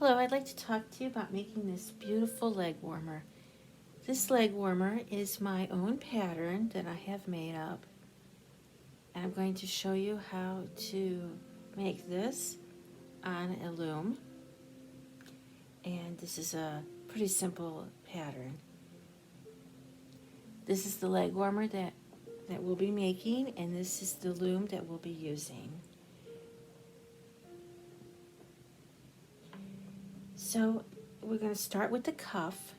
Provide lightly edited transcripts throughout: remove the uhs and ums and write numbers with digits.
Hello, I'd like to talk to you about making this beautiful leg warmer. This leg warmer is my own pattern that I have made up, and I'm going to show you how to make this on a loom. And this is a pretty simple pattern. This is the leg warmer that we'll be making, and this is the loom that we'll be using. So we're going to start with the cuff,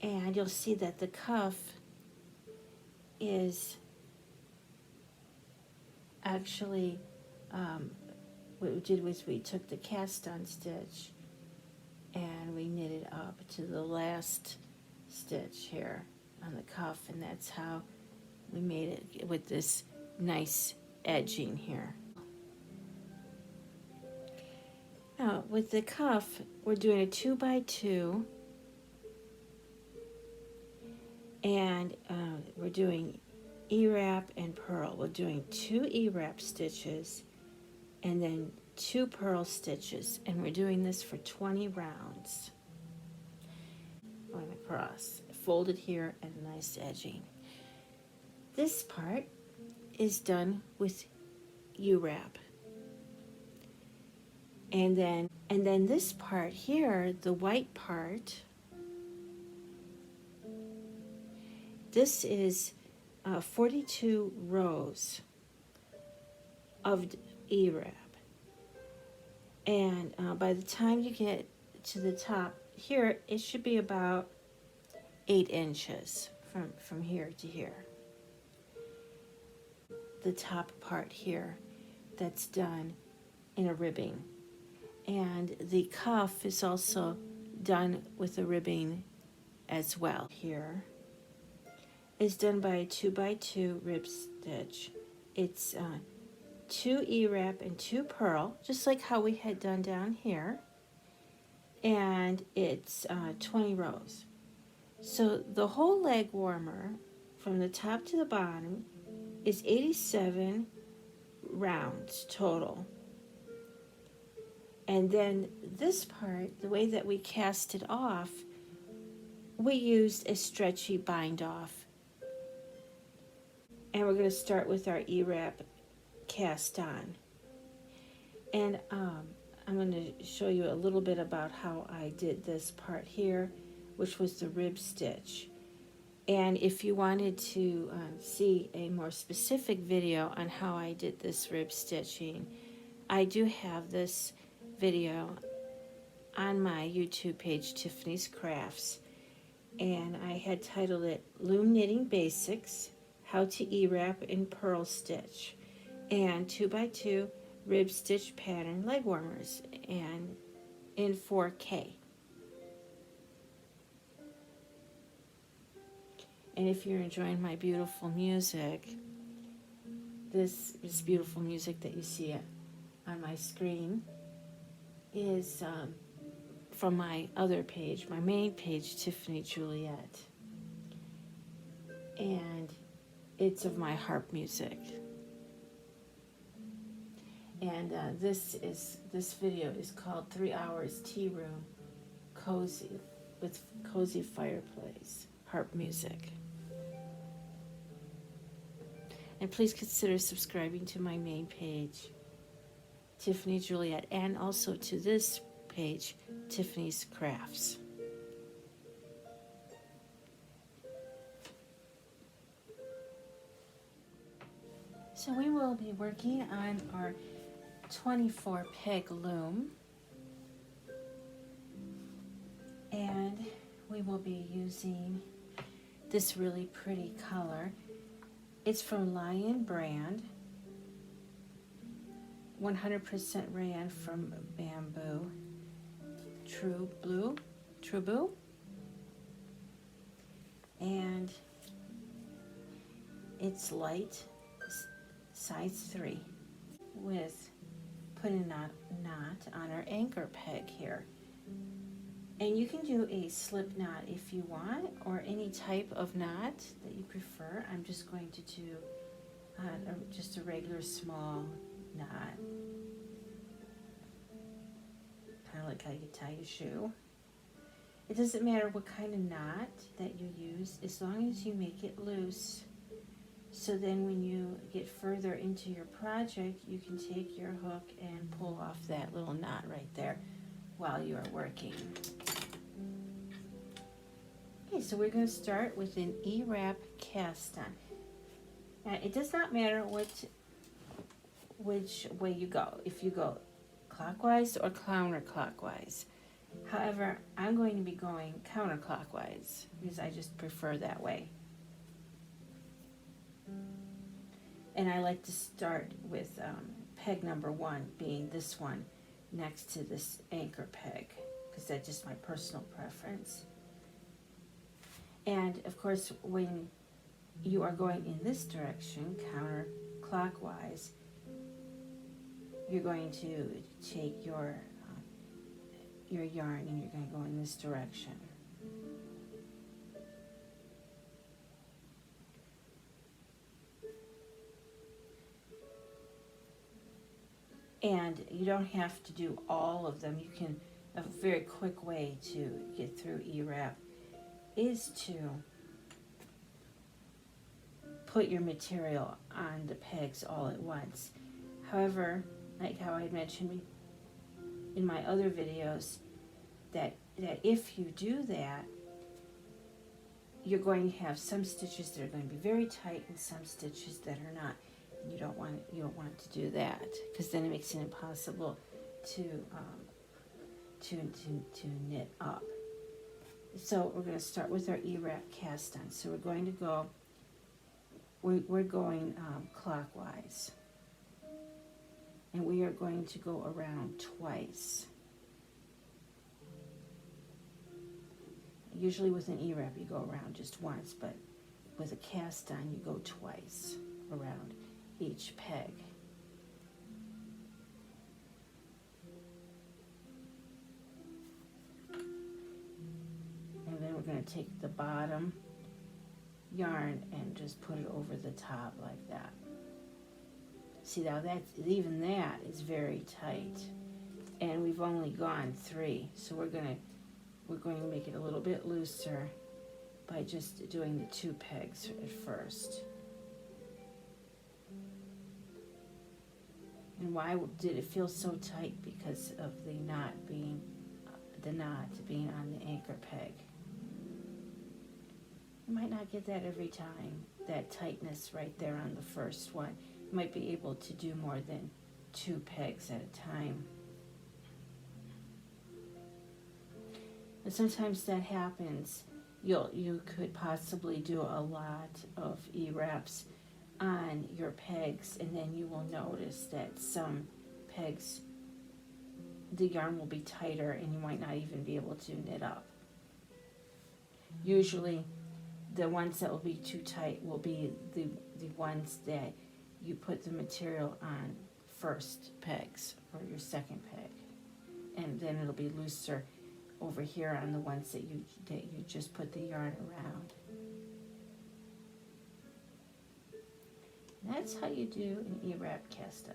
and you'll see that the cuff is actually what we did was we took the cast on stitch and we knitted up to the last stitch here on the cuff, and that's how we made it with this nice edging here. Now with the cuff we're doing a 2x2, and we're doing E-wrap and purl. We're doing 2 E-wrap stitches and then 2 purl stitches, and we're doing this for 20 rounds. Going across, folded here, and a nice edging. This part is done with U-wrap, and then this part here, the white part, this is 42 rows of E-wrap, and by the time you get to the top here, it should be about 8 inches from here to here. The top part here, that's done in a ribbing, and the cuff is also done with a ribbing as well. Here is done by a 2x2 rib stitch. It's 2 E-wrap and 2 purl, just like how we had done down here, and it's 20 rows. So the whole leg warmer from the top to the bottom is 87 rounds total. And then this part, the way that we cast it off, we used a Stretchy Bind Off. And we're going to start with our E-wrap cast on. And I'm going to show you a little bit about how I did this part here, which was the rib stitch. And if you wanted to see a more specific video on how I did this rib stitching, I do have this video on my YouTube page, Tiffany's Crafts, and I had titled it Loom Knitting Basics, How to E-wrap and Purl Stitch, and 2x2 rib stitch pattern leg warmers, and in 4K. And if you're enjoying my beautiful music, this beautiful music that you see on my screen is from my other page, my main page, Tiffany Juliet. And it's of my harp music. And this video is called 3 Hours Tea Room Cozy with Cozy Fireplace harp music. And please consider subscribing to my main page, Tiffany Juliet, and also to this page, Tiffany's Crafts. So we will be working on our 24 peg loom, and we will be using this really pretty color. It's from Lion brand, 100% rayon from Bamboo, True Blue, and it's light, size 3, with putting a knot on our anchor peg here. And you can do a slip knot if you want, or any type of knot that you prefer. I'm just going to do just a regular small knot. kind of like how you tie a shoe. It doesn't matter what kind of knot that you use, as long as you make it loose. So then when you get further into your project, you can take your hook and pull off that little knot right there while you are working. Okay, so we're going to start with an E-wrap cast on. Now, it does not matter which way you go, if you go clockwise or counterclockwise. However, I'm going to be going counterclockwise because I just prefer that way. And I like to start with peg number 1 being this one next to this anchor peg, because that's just my personal preference. And of course, when you are going in this direction, counterclockwise, you're going to take your yarn and you're going to go in this direction. And you don't have to do all of them. You can, a very quick way to get through E-wrap is to put your material on the pegs all at once. However, like how I mentioned in my other videos, that if you do that, you're going to have some stitches that are going to be very tight and some stitches that are not. You don't want to do that, because then it makes it impossible to knit up. So we're going to start with our E-wrap cast on. So we're going to go. We're going clockwise, and we are going to go around twice. Usually with an E-wrap you go around just once, but with a cast on you go twice around each peg. And then we're going to take the bottom yarn and just put it over the top like that. See, now even that is very tight, and we've only gone 3, so we're going to make it a little bit looser by just doing the 2 pegs at first. And why did it feel so tight? Because of the knot being on the anchor peg. You might not get that every time, that tightness right there on the first one. You might be able to do more than 2 pegs at a time. But sometimes that happens. You could possibly do a lot of E-wraps on your pegs, and then you will notice that some pegs, the yarn will be tighter and you might not even be able to knit up. Usually the ones that will be too tight will be the ones that you put the material on first pegs or your second peg, and then it'll be looser over here on the ones that you just put the yarn around. That's how you do an E-wrap cast on.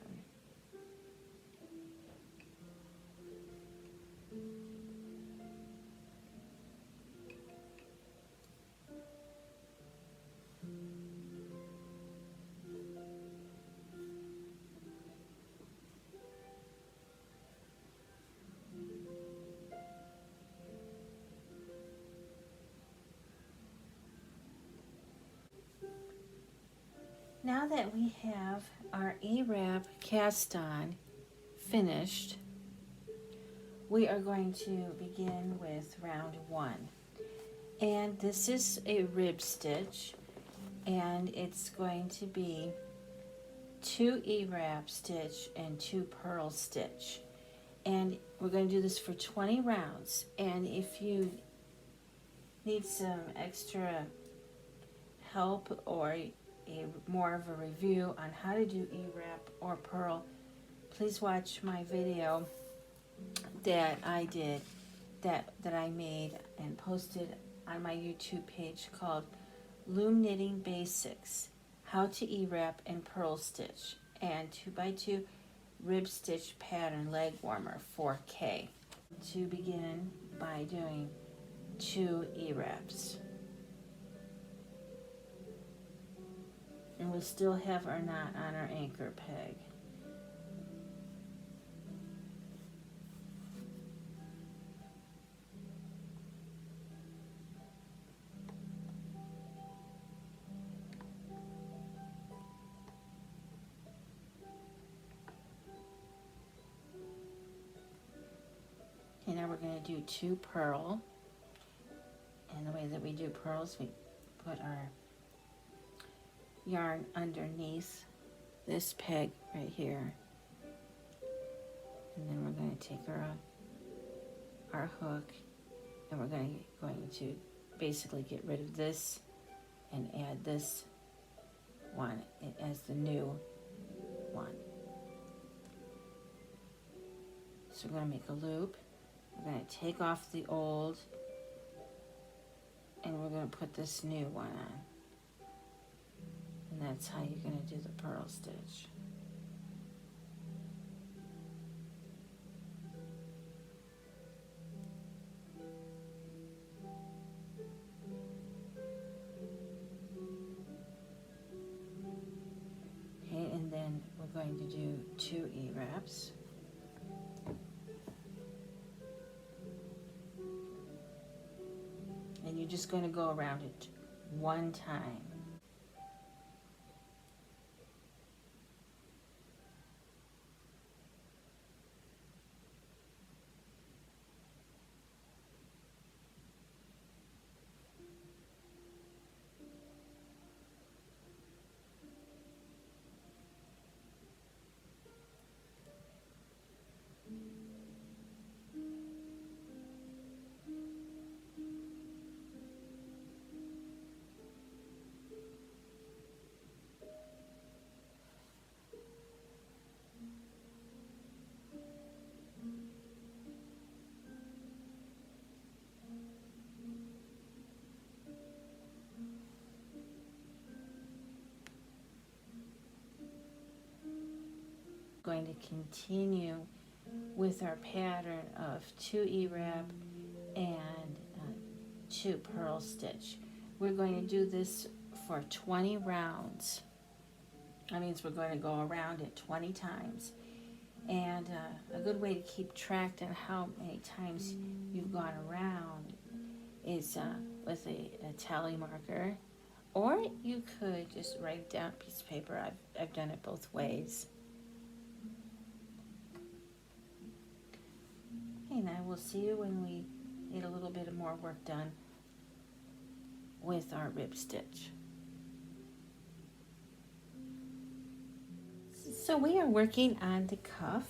Now that we have our E-wrap cast on finished, we are going to begin with round 1. And this is a rib stitch, and it's going to be 2 E-wrap stitch and 2 purl stitch. And we're going to do this for 20 rounds. And if you need some extra help or more of a review on how to do E-wrap or purl, please watch my video that I did, that I made and posted on my YouTube page called Loom Knitting Basics, How to E-wrap and Purl Stitch, and 2x2 Rib Stitch Pattern Leg Warmer 4K. To begin by doing 2 E-wraps. And we still have our knot on our anchor peg. Okay, now we're going to do 2 purl. And the way that we do purls, we put our yarn underneath this peg right here. And then we're going to take our hook, and we're going to basically get rid of this and add this one as the new one. So we're going to make a loop. We're going to take off the old, and we're going to put this new one on. And that's how you're going to do the purl stitch. Okay, and then we're going to do 2 E-wraps. And you're just going to go around it 1 time. Going to continue with our pattern of 2 E-wrap and 2 purl stitch. We're going to do this for 20 rounds. That means we're going to go around it 20 times. And a good way to keep track on how many times you've gone around is with a tally marker, or you could just write down a piece of paper. I've done it both ways. And I will see you when we get a little bit more work done with our rib stitch. So we are working on the cuff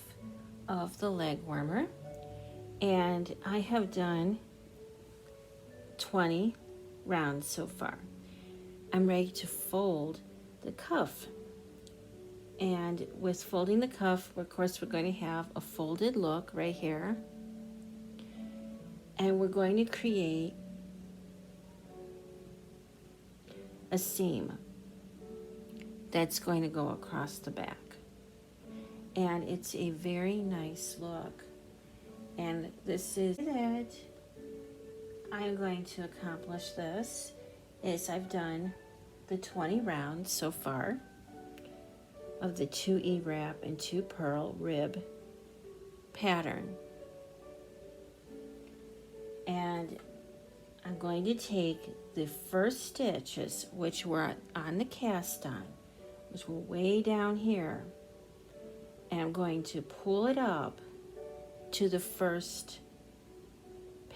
of the leg warmer, and I have done 20 rounds so far. I'm ready to fold the cuff. And with folding the cuff, of course, we're going to have a folded look right here. And we're going to create a seam that's going to go across the back. And it's a very nice look. And this is that I am going to accomplish this is I've done the 20 rounds so far of the 2 E-wrap and 2 purl rib pattern. And I'm going to take the first stitches, which were on the cast on, which were way down here, and I'm going to pull it up to the first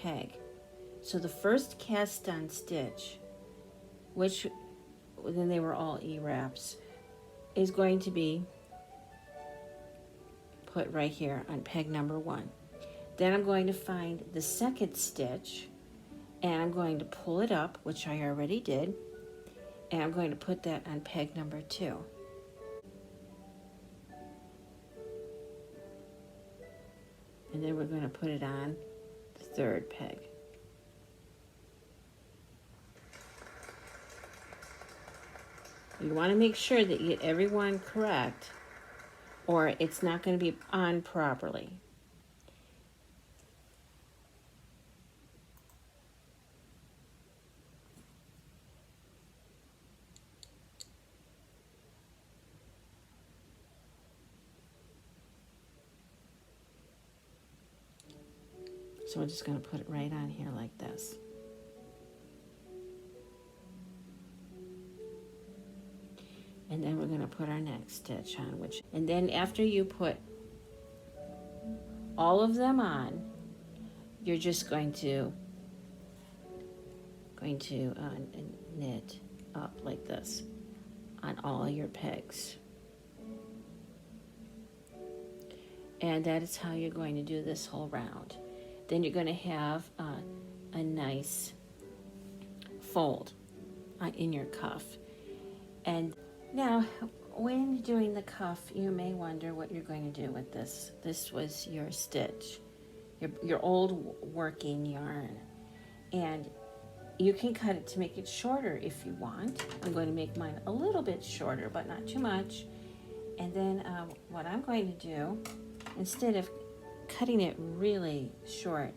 peg. So the first cast on stitch, which then they were all E-wraps, is going to be put right here on peg number 1. Then I'm going to find the second stitch, and I'm going to pull it up, which I already did, and I'm going to put that on peg number 2. And then we're going to put it on the third peg. You want to make sure that you get every one correct, or it's not going to be on properly. So we're just going to put it right on here like this. And then we're going to put our next stitch on, and then after you put all of them on, you're just going to knit up like this on all your pegs. And that is how you're going to do this whole round. Then you're going to have a nice fold in your cuff. And now, when doing the cuff, you may wonder what you're going to do with this. This was your stitch, your old working yarn. And you can cut it to make it shorter if you want. I'm going to make mine a little bit shorter, but not too much. And then what I'm going to do, instead of cutting it really short,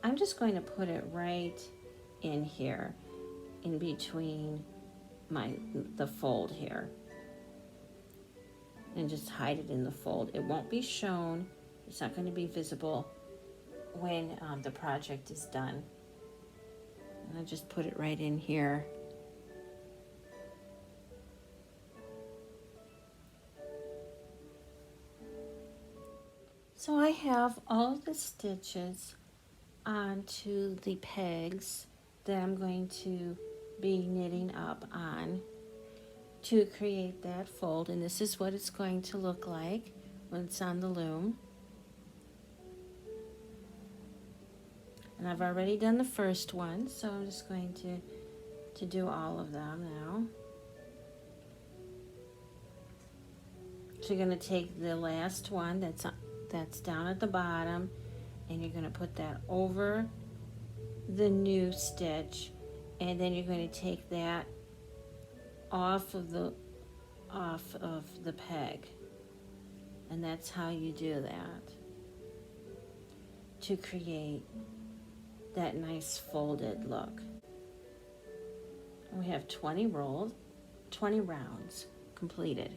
I'm just going to put it right in here, in between the fold here, and just hide it in the fold. It won't be shown. It's not going to be visible when the project is done. And I just put it right in here. So I have all of the stitches onto the pegs that I'm going to be knitting up on to create that fold, and this is what it's going to look like when it's on the loom. And I've already done the first one, so I'm just going to do all of them now. So you're going to take the last one that's down at the bottom, and you're going to put that over the new stitch, and then you're going to take that off of the peg, and that's how you do that to create that nice folded look. And we have 20 rounds completed.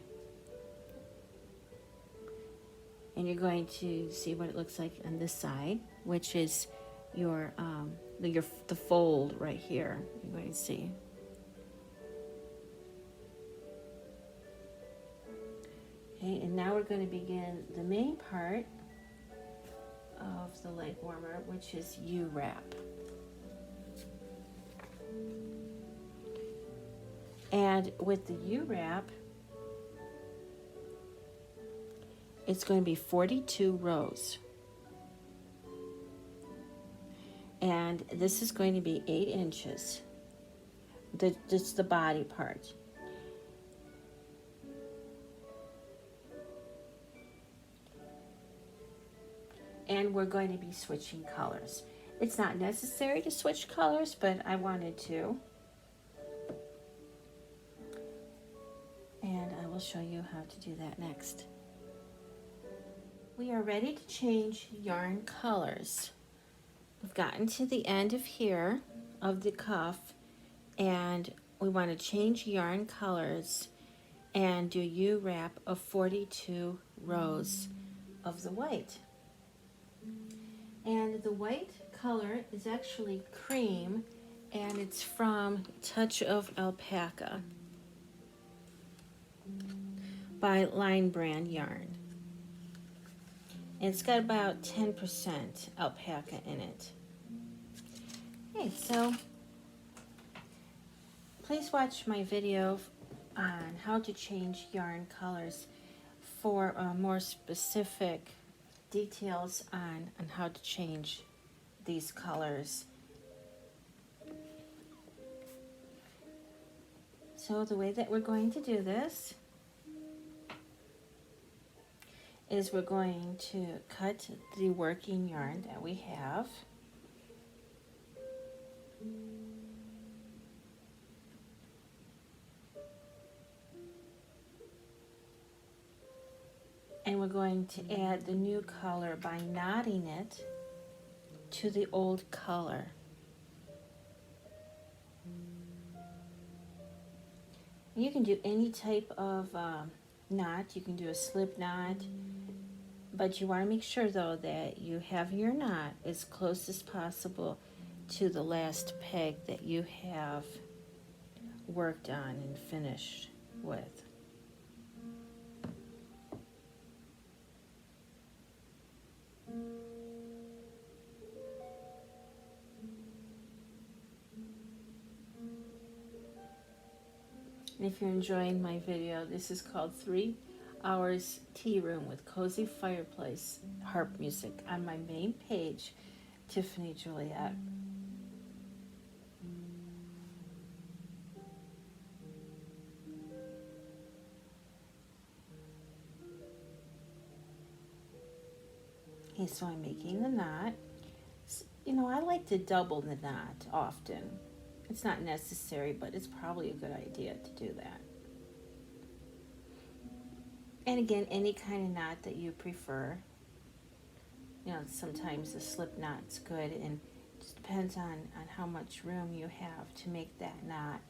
And you're going to see what it looks like on this side, which is the fold right here. You're going to see. Okay, and now we're going to begin the main part of the leg warmer, which is U-wrap. And with the U-wrap, it's going to be 42 rows. And this is going to be 8 inches. Just the body part. And we're going to be switching colors. It's not necessary to switch colors, but I wanted to. And I will show you how to do that next. We are ready to change yarn colors. We've gotten to the end of here, of the cuff, and we want to change yarn colors and do U-wrap of 42 rows of the white. And the white color is actually cream, and it's from Touch of Alpaca by Line Brand Yarn. And it's got about 10% alpaca in it. Okay, so please watch my video on how to change yarn colors for more specific details on how to change these colors. So the way that we're going to do this is we're going to cut the working yarn that we have. And we're going to add the new color by knotting it to the old color. You can do any type of knot. You can do a slip knot, But you want to make sure though that you have your knot as close as possible to the last peg that you have worked on and finished with. And if you're enjoying my video, this is called 3 Hours Tea Room with Cozy Fireplace Harp Music on my main page, Tiffany Juliet. Okay, so I'm making the knot. You know, I like to double the knot often. It's not necessary, but it's probably a good idea to do that. And again, any kind of knot that you prefer. You know, sometimes a slip knot's good, and it just depends on how much room you have to make that knot.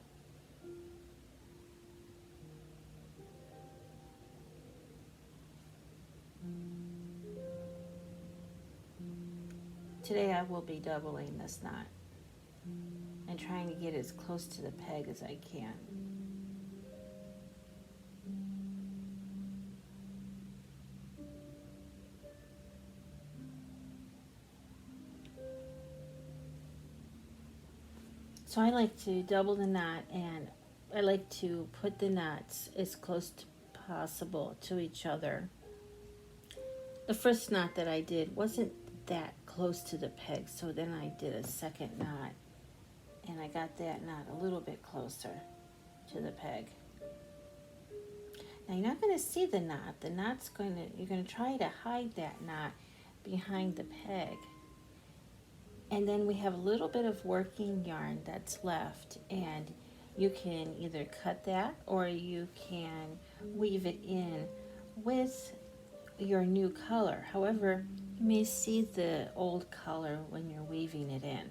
Today I will be doubling this knot and trying to get as close to the peg as I can. So I like to double the knot, and I like to put the knots as close to possible to each other. The first knot that I did wasn't that close to the peg, so then I did a second knot, and I got that knot a little bit closer to the peg. Now you're not going to see the knot. The knot's you're going to try to hide that knot behind the peg. And then we have a little bit of working yarn that's left, and you can either cut that or you can weave it in with your new color. However, you may see the old color when you're weaving it in.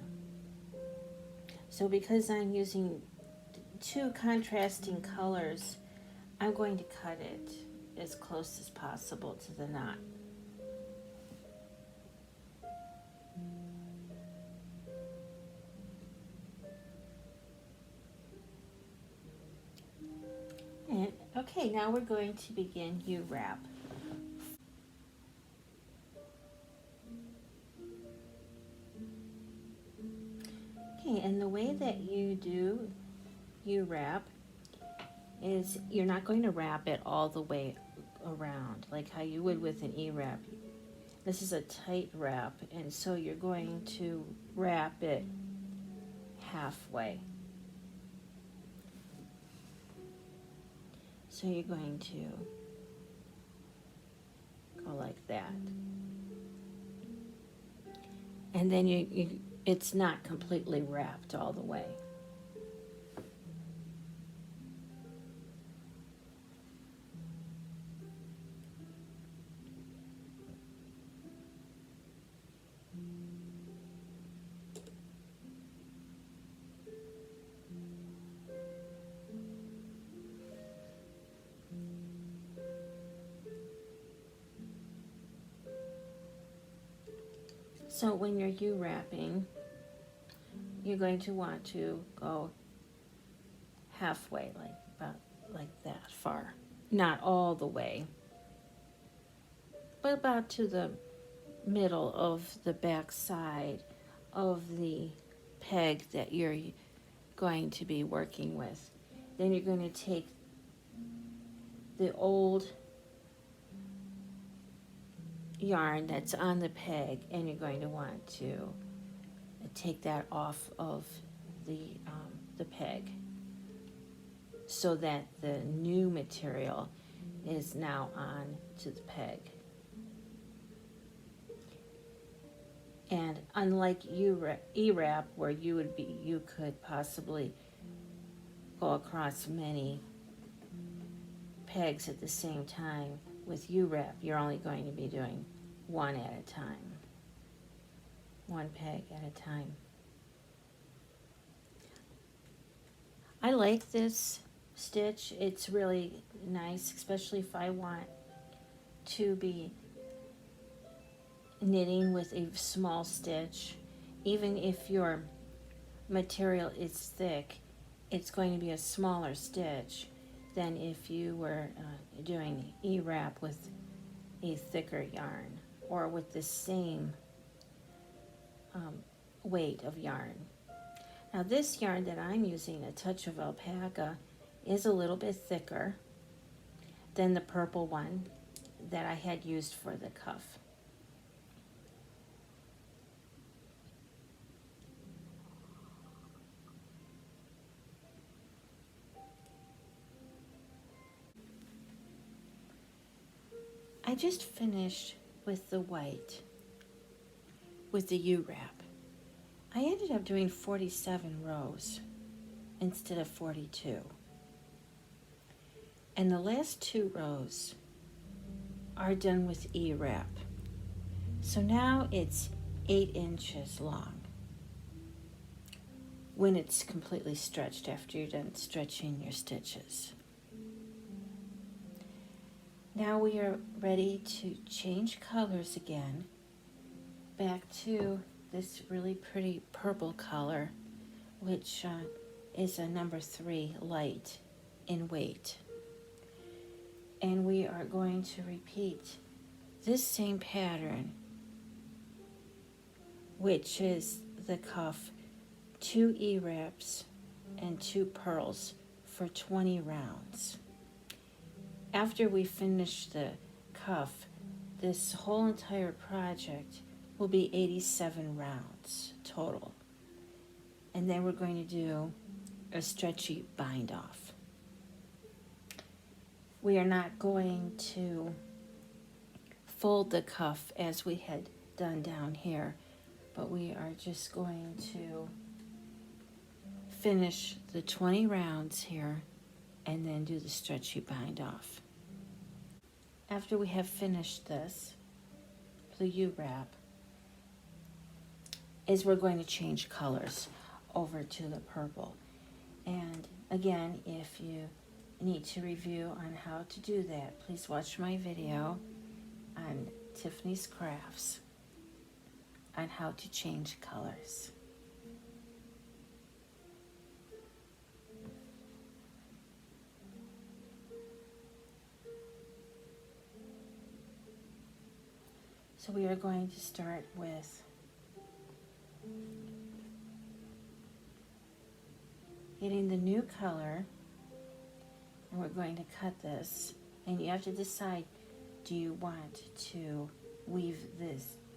So because I'm using 2 contrasting colors, I'm going to cut it as close as possible to the knot. And okay, now we're going to begin U-wrap. Okay, and the way that you do U-wrap is you're not going to wrap it all the way around like how you would with an E-wrap. This is a tight wrap, and so you're going to wrap it halfway. So you're going to go like that. And then it's not completely wrapped all the way. So when you're U-wrapping, you're going to want to go halfway, like that far. Not all the way, but about to the middle of the back side of the peg that you're going to be working with. Then you're going to take the old yarn that's on the peg, and you're going to want to take that off of the peg so that the new material is now on to the peg. And unlike E-wrap, where you could possibly go across many pegs at the same time, with U-wrap, you're only going to be doing one at a time. One peg at a time. I like this stitch. It's really nice, especially if I want to be knitting with a small stitch, even if your material is thick, it's going to be a smaller stitch than if you were doing E-wrap with a thicker yarn or with the same weight of yarn. Now this yarn that I'm using, A Touch of Alpaca, is a little bit thicker than the purple one that I had used for the cuff. I just finished with the white, with the U-wrap. I ended up doing 47 rows instead of 42. And the last 2 rows are done with E-wrap. So now it's 8 inches long when it's completely stretched after you're done stretching your stitches. Now we are ready to change colors again back to this really pretty purple color, which is a number 3 light in weight. And we are going to repeat this same pattern, which is the cuff, 2 E-wraps and 2 purls for 20 rounds. After we finish the cuff, this whole entire project will be 87 rounds total. And then we're going to do a stretchy bind off. We are not going to fold the cuff as we had done down here, but we are just going to finish the 20 rounds here and then do the stretchy bind off. After we have finished this, the U-wrap, is we're going to change colors over to the purple. And again, if you need to review on how to do that, please watch my video on Tiffany's Crafts on how to change colors. So we are going to start with getting the new color, and we're going to cut this, and you have to decide, do you want to weave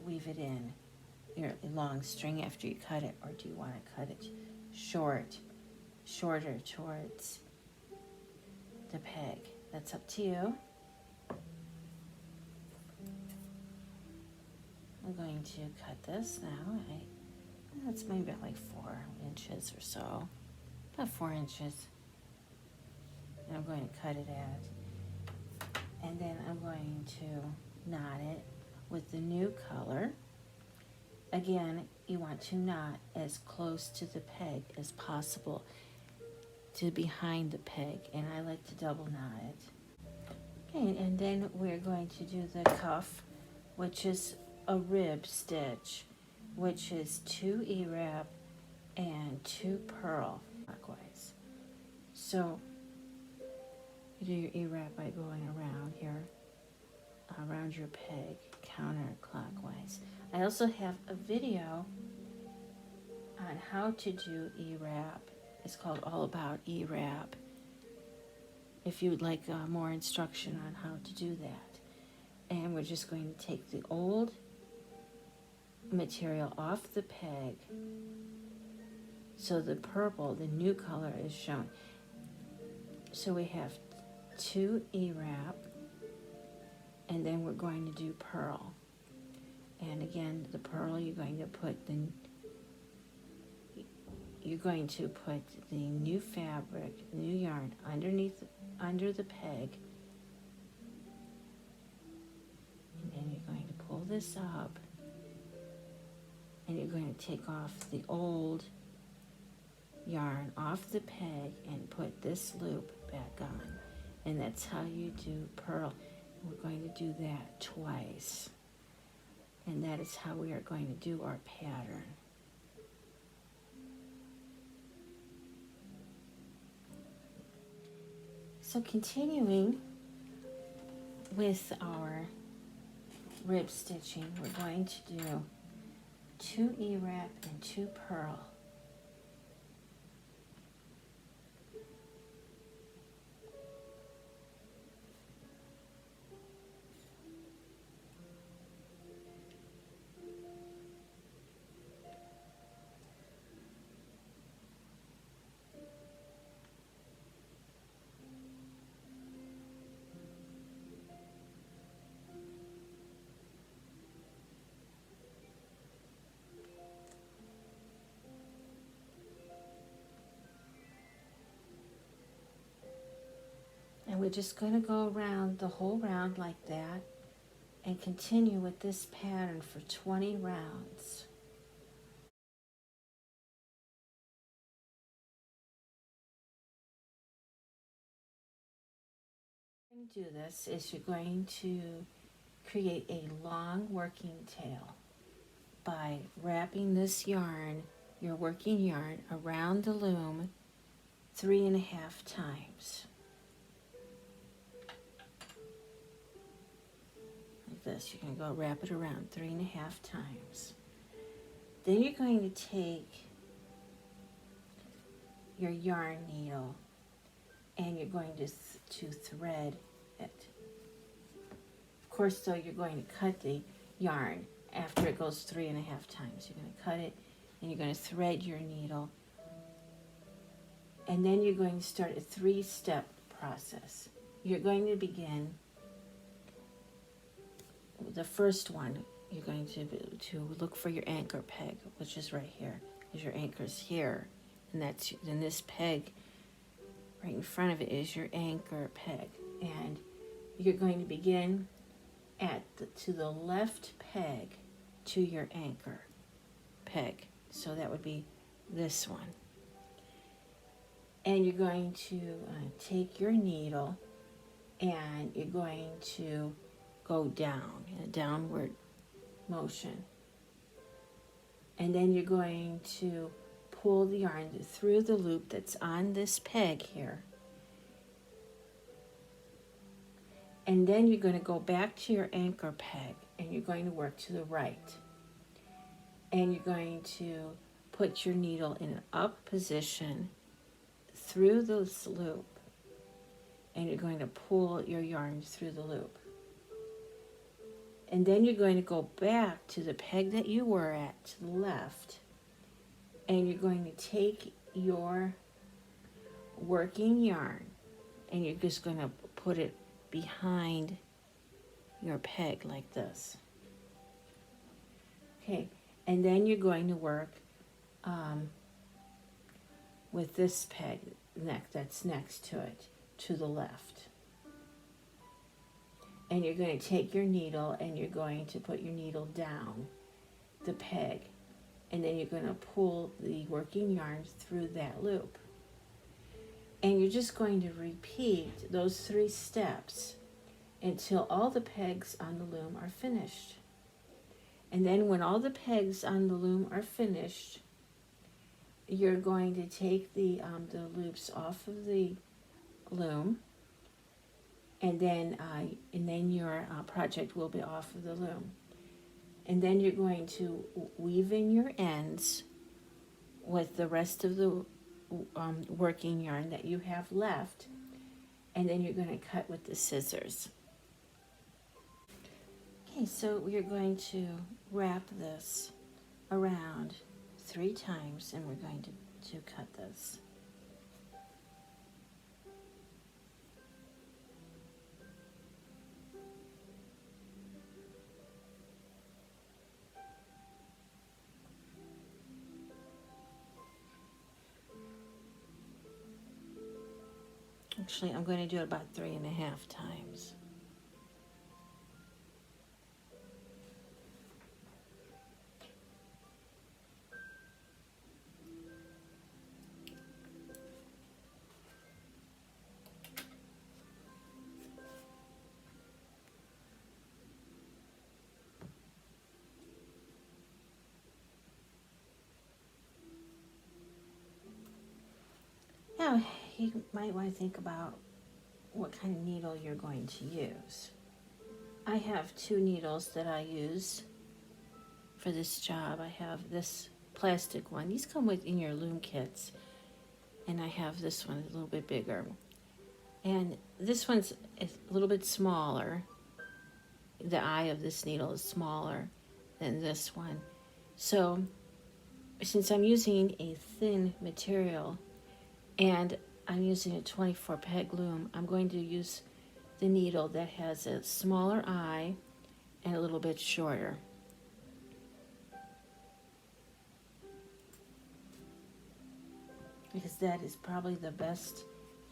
it in your long string after you cut it, or do you want to cut it shorter towards the peg? That's up to you. I'm going to cut this now. That's maybe about like 4 inches or so, about 4 inches. And I'm going to cut it at, and then I'm going to knot it with the new color. Again, you want to knot as close to the peg as possible, to behind the peg, and I like to double knot it. Okay, and then we're going to do the cuff, which is a rib stitch, which is 2 E-wrap and 2 purl clockwise. So you do your E-wrap by going around here, around your peg, counterclockwise. I also have a video on how to do E-wrap. It's called All About E-wrap, if you would like more instruction on how to do that. And we're just going to take the old material off the peg, so the purple, the new color, is shown. So we have 2 E-wrap, and then we're going to do purl. And again, the purl, you're going to put the new fabric, new yarn under the peg, and then you're going to pull this up, and you're going to take off the old yarn off the peg and put this loop back on. And that's how you do purl. We're going to do that twice. And that is how we are going to do our pattern. So continuing with our rib stitching, we're going to do 2 E-wrap and 2 purl. And we're just going to go around the whole round like that and continue with this pattern for 20 rounds. To do this is you're going to create a long working tail by wrapping this yarn, your working yarn, around the loom 3.5 times. Like this, you're going to go wrap it around 3.5 times. Then you're going to take your yarn needle and you're going to thread it. Of course, though, you're going to cut the yarn after it goes 3.5 times. You're going to cut it and you're going to thread your needle. And then you're going to start a 3-step process. You're going to begin the first one. You're going to look for your anchor peg, which is right here. Because your anchor's here, and then this peg right in front of it is your anchor peg. And you're going to begin to the left peg to your anchor peg. So that would be this one. And you're going to take your needle and you're going to go down in a downward motion. And then you're going to pull the yarn through the loop that's on this peg here. And then you're going to go back to your anchor peg and you're going to work to the right. And you're going to put your needle in an up position through this loop. And you're going to pull your yarn through the loop. And then you're going to go back to the peg that you were at to the left. And you're going to take your working yarn and you're just going to put it behind your peg like this. Okay, and then you're going to work with this peg that's next to it to the left. And you're going to take your needle and you're going to put your needle down the peg. And then you're going to pull the working yarn through that loop. And you're just going to repeat those 3 steps until all the pegs on the loom are finished. And then when all the pegs on the loom are finished, you're going to take the loops off of the loom, and then your project will be off of the loom. And then you're going to weave in your ends with the rest of the working yarn that you have left, and then you're going to cut with the scissors. Okay, so we're going to wrap this around 3 times, and we're going to cut this. Actually, I'm going to do it about 3.5 times. now you might want to think about what kind of needle you're going to use. I have 2 needles that I use for this job. I have this plastic one. These come in your Loom kits. And I have this one a little bit bigger. And this one's a little bit smaller. The eye of this needle is smaller than this one. So since I'm using a thin material and I'm using a 24 peg loom, I'm going to use the needle that has a smaller eye and a little bit shorter. Because that is probably the best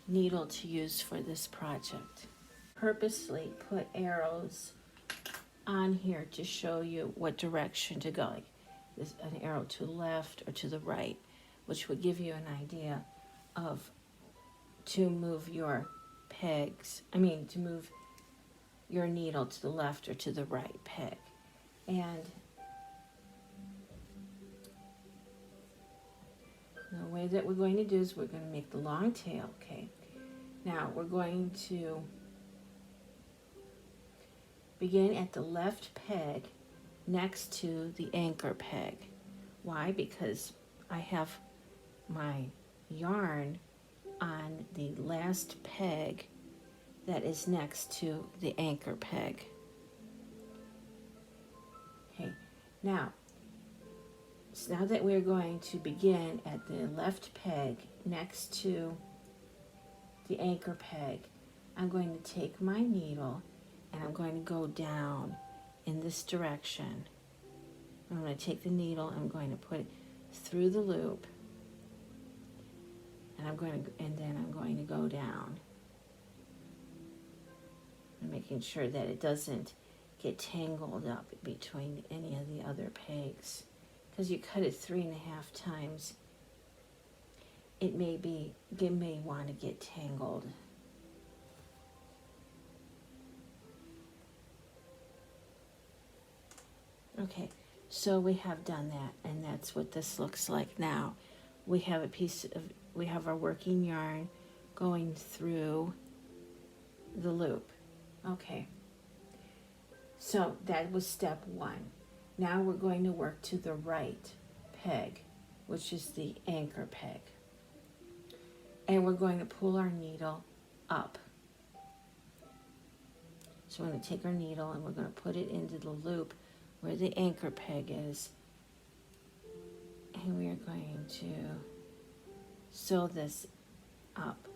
needle to use for this project. Purposely put arrows on here to show you what direction to go. Like there's an arrow to the left or to the right, which would give you an idea of to move your pegs. To move your needle to the left or to the right peg. And the way that we're going to do is we're going to make the long tail, okay? Now we're going to begin at the left peg next to the anchor peg. Why? Because I have my yarn on the last peg that is next to the anchor peg. Okay, now that we're going to begin at the left peg next to the anchor peg, I'm going to take my needle and I'm going to go down in this direction. I'm going to take the needle, I'm going to put it through the loop, and then I'm going to go down. I'm making sure that it doesn't get tangled up between any of the other pegs. Because you cut it 3.5 times, it may want to get tangled. Okay, so we have done that, and that's what this looks like now. We have our working yarn going through the loop. Okay, so that was step 1. Now we're going to work to the right peg, which is the anchor peg. And we're going to pull our needle up. So we're going to take our needle and we're going to put it into the loop where the anchor peg is. And we are going to sew this up.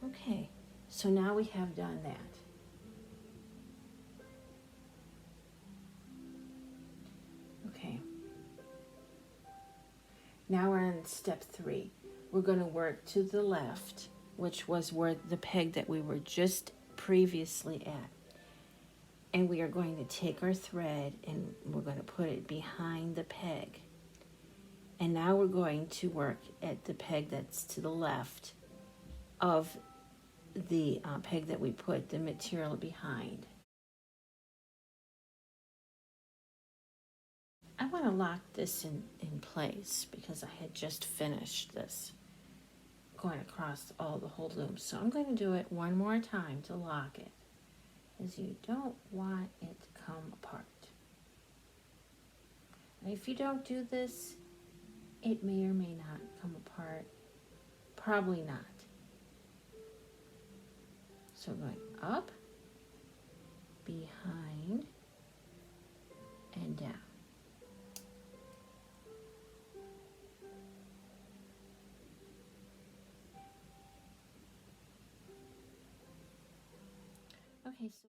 Okay, so now we have done that. Okay. Now we're on step 3. We're going to work to the left, which was where the peg that we were just previously at. And we are going to take our thread and we're going to put it behind the peg. And now we're going to work at the peg that's to the left of the peg that we put the material behind. I want to lock this in place because I had just finished this, going across all the whole loom. So I'm going to do it one more time to lock it, as you don't want it to come apart. And if you don't do this, it may or may not come apart. Probably not. So going up, behind, and down. Okay, so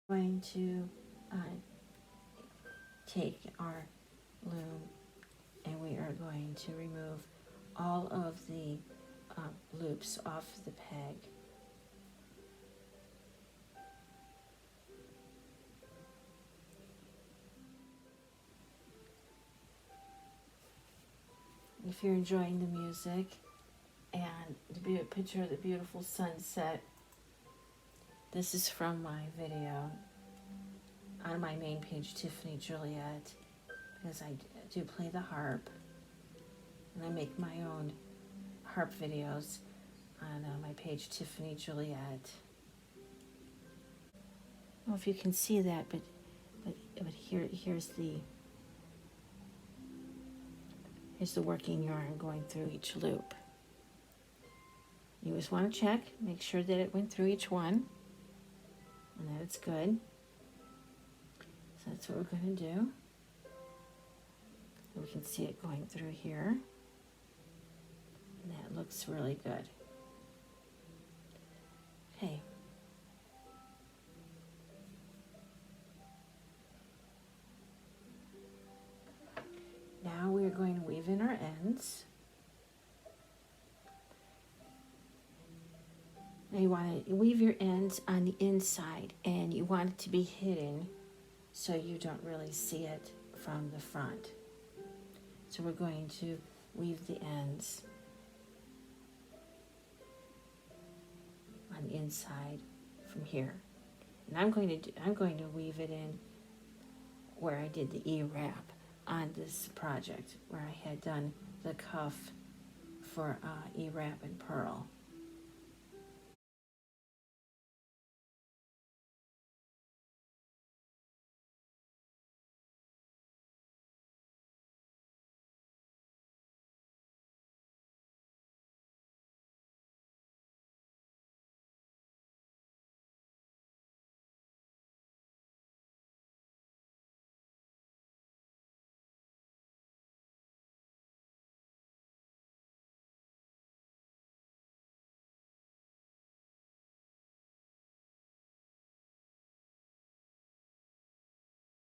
we're going to take our loom and we are going to remove all of the loops off the peg. If you're enjoying the music and the picture of the beautiful sunset, this is from my video. on my main page, Tiffany Juliet, because I do play the harp, and I make my own harp videos on my page, Tiffany Juliet. I don't know if you can see that, but here's the working yarn going through each loop. You just want to check, make sure that it went through each one and that it's good. So that's what we're going to do. We can see it going through here. And that looks really good. Okay. Now we're going to weave in our ends. Now you want to weave your ends on the inside, and you want it to be hidden so you don't really see it from the front. So we're going to weave the ends on the inside from here. And I'm going to weave it in where I did the E-wrap on this project, where I had done the cuff for E-wrap and Purl.